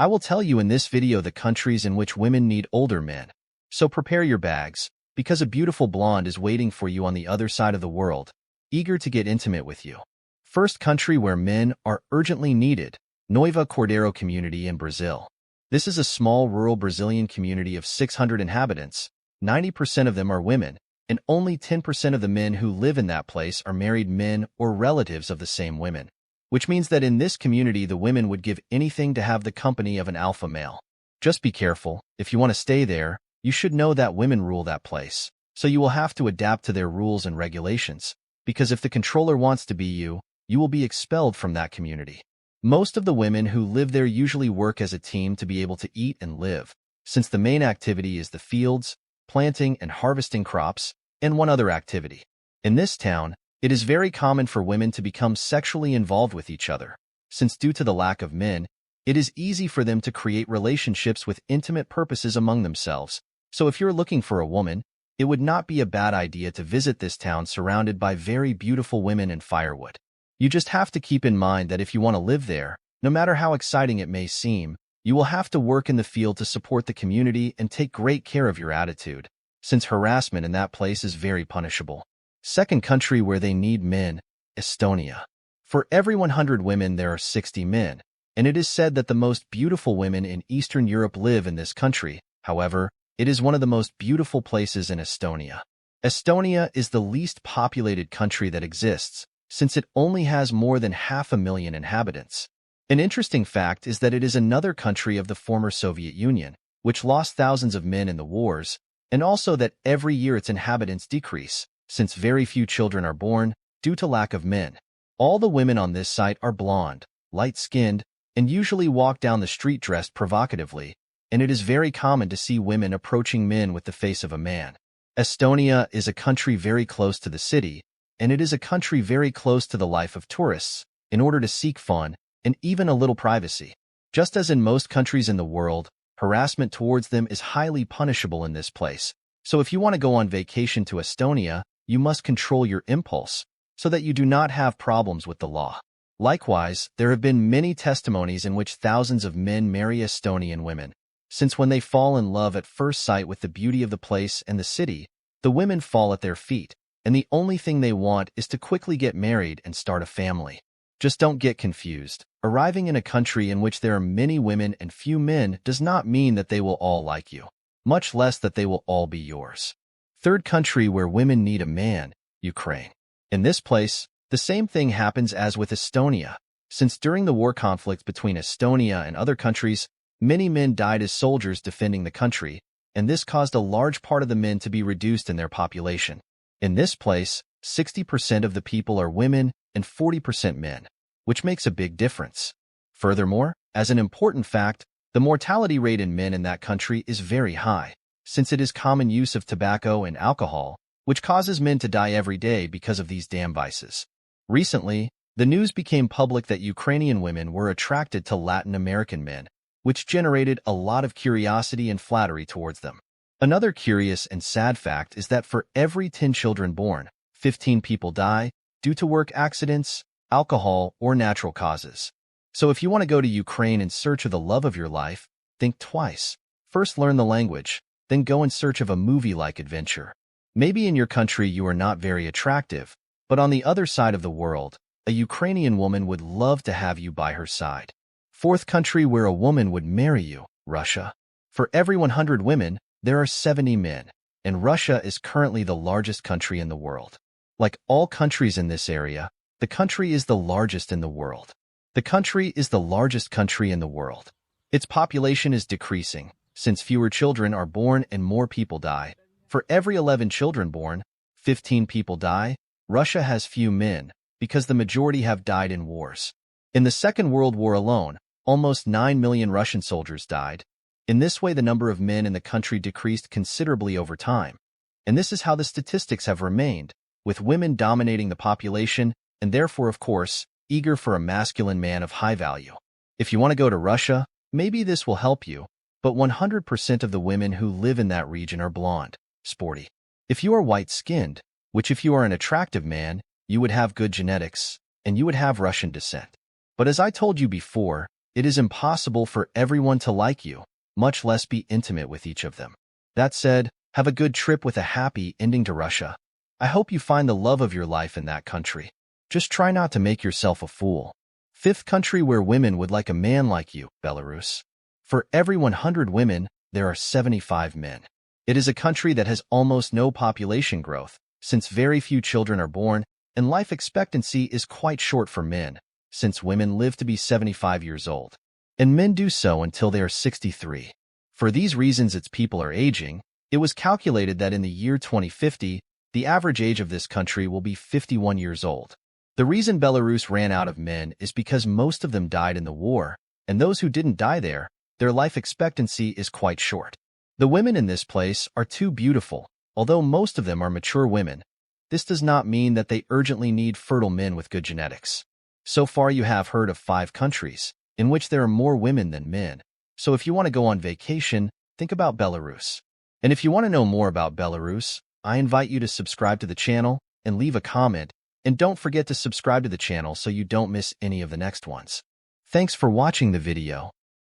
I will tell you in this video the countries in which women need older men. So prepare your bags, because a beautiful blonde is waiting for you on the other side of the world, eager to get intimate with you. First country where men are urgently needed, Noiva Cordeiro community in Brazil. This is a small rural Brazilian community of 600 inhabitants. 90% of them are women, and only 10% of the men who live in that place are married men or relatives of the same women. Which means that in this community the women would give anything to have the company of an alpha male. Just be careful, if you want to stay there, you should know that women rule that place, so you will have to adapt to their rules and regulations, because if the controller wants to be you, you will be expelled from that community. Most of the women who live there usually work as a team to be able to eat and live, since the main activity is the fields, planting and harvesting crops, and one other activity. In this town, it is very common for women to become sexually involved with each other, since due to the lack of men, it is easy for them to create relationships with intimate purposes among themselves. So if you're looking for a woman, it would not be a bad idea to visit this town surrounded by very beautiful women and firewood. You just have to keep in mind that if you want to live there, no matter how exciting it may seem, you will have to work in the field to support the community and take great care of your attitude, since harassment in that place is very punishable. Second country where they need men, Estonia. For every 100 women there are 60 men, and it is said that the most beautiful women in Eastern Europe live in this country. However, it is one of the most beautiful places in Estonia. Estonia is the least populated country that exists, since it only has more than 500,000 inhabitants. An interesting fact is that it is another country of the former Soviet Union, which lost thousands of men in the wars, and also that every year its inhabitants decrease, since very few children are born due to lack of men. All the women on this site are blonde, light-skinned, and usually walk down the street dressed provocatively, and it is very common to see women approaching men with the face of a man. Estonia is a country very close to the city, and it is a country very close to the life of tourists, in order to seek fun and even a little privacy. Just as in most countries in the world, harassment towards them is highly punishable in this place. So if you want to go on vacation to Estonia, you must control your impulse, so that you do not have problems with the law. Likewise, there have been many testimonies in which thousands of men marry Estonian women, since when they fall in love at first sight with the beauty of the place and the city, the women fall at their feet, and the only thing they want is to quickly get married and start a family. Just don't get confused. Arriving in a country in which there are many women and few men does not mean that they will all like you, much less that they will all be yours. Third country where women need a man, Ukraine. In this place, the same thing happens as with Estonia, since during the war conflict between Estonia and other countries, many men died as soldiers defending the country, and this caused a large part of the men to be reduced in their population. In this place, 60% of the people are women and 40% men, which makes a big difference. Furthermore, as an important fact, the mortality rate in men in that country is very high, since it is common use of tobacco and alcohol, which causes men to die every day because of these damn vices. Recently, the news became public that Ukrainian women were attracted to Latin American men, which generated a lot of curiosity and flattery towards them. Another curious and sad fact is that for every 10 children born, 15 people die due to work accidents, alcohol, or natural causes. So if you want to go to Ukraine in search of the love of your life, think twice. First learn the language, then go in search of a movie-like adventure. Maybe in your country you are not very attractive, but on the other side of the world, a Ukrainian woman would love to have you by her side. Fourth country where a woman would marry you, Russia. For every 100 women, there are 70 men, and Russia is currently the largest country in the world. Like all countries in this area, the country is the largest in the world. The country is the largest country in the world. Its population is decreasing, since fewer children are born and more people die. For every 11 children born, 15 people die. Russia has few men, because the majority have died in wars. In the Second World War alone, almost 9 million Russian soldiers died. In this way, the number of men in the country decreased considerably over time. And this is how the statistics have remained, with women dominating the population and therefore, of course, eager for a masculine man of high value. If you want to go to Russia, maybe this will help you, but 100% of the women who live in that region are blonde, sporty. If you are white-skinned, which if you are an attractive man, you would have good genetics, and you would have Russian descent. But as I told you before, It is impossible for everyone to like you, much less be intimate with each of them. That said, have a good trip with a happy ending to Russia. I hope you find the love of your life in that country. Just try not to make yourself a fool. Fifth country where women would like a man like you, Belarus. For every 100 women, there are 75 men. It is a country that has almost no population growth, since very few children are born, and life expectancy is quite short for men, since women live to be 75 years old, and men do so until they are 63. For these reasons its people are aging. It was calculated that in the year 2050, the average age of this country will be 51 years old. The reason Belarus ran out of men is because most of them died in the war, and those who didn't die there, their life expectancy is quite short. The women in this place are too beautiful, although most of them are mature women. This does not mean that they urgently need fertile men with good genetics. So far you have heard of 5 countries, in which there are more women than men. So if you want to go on vacation, think about Belarus. And if you want to know more about Belarus, I invite you to subscribe to the channel and leave a comment, and don't forget to subscribe to the channel so you don't miss any of the next ones. Thanks for watching the video.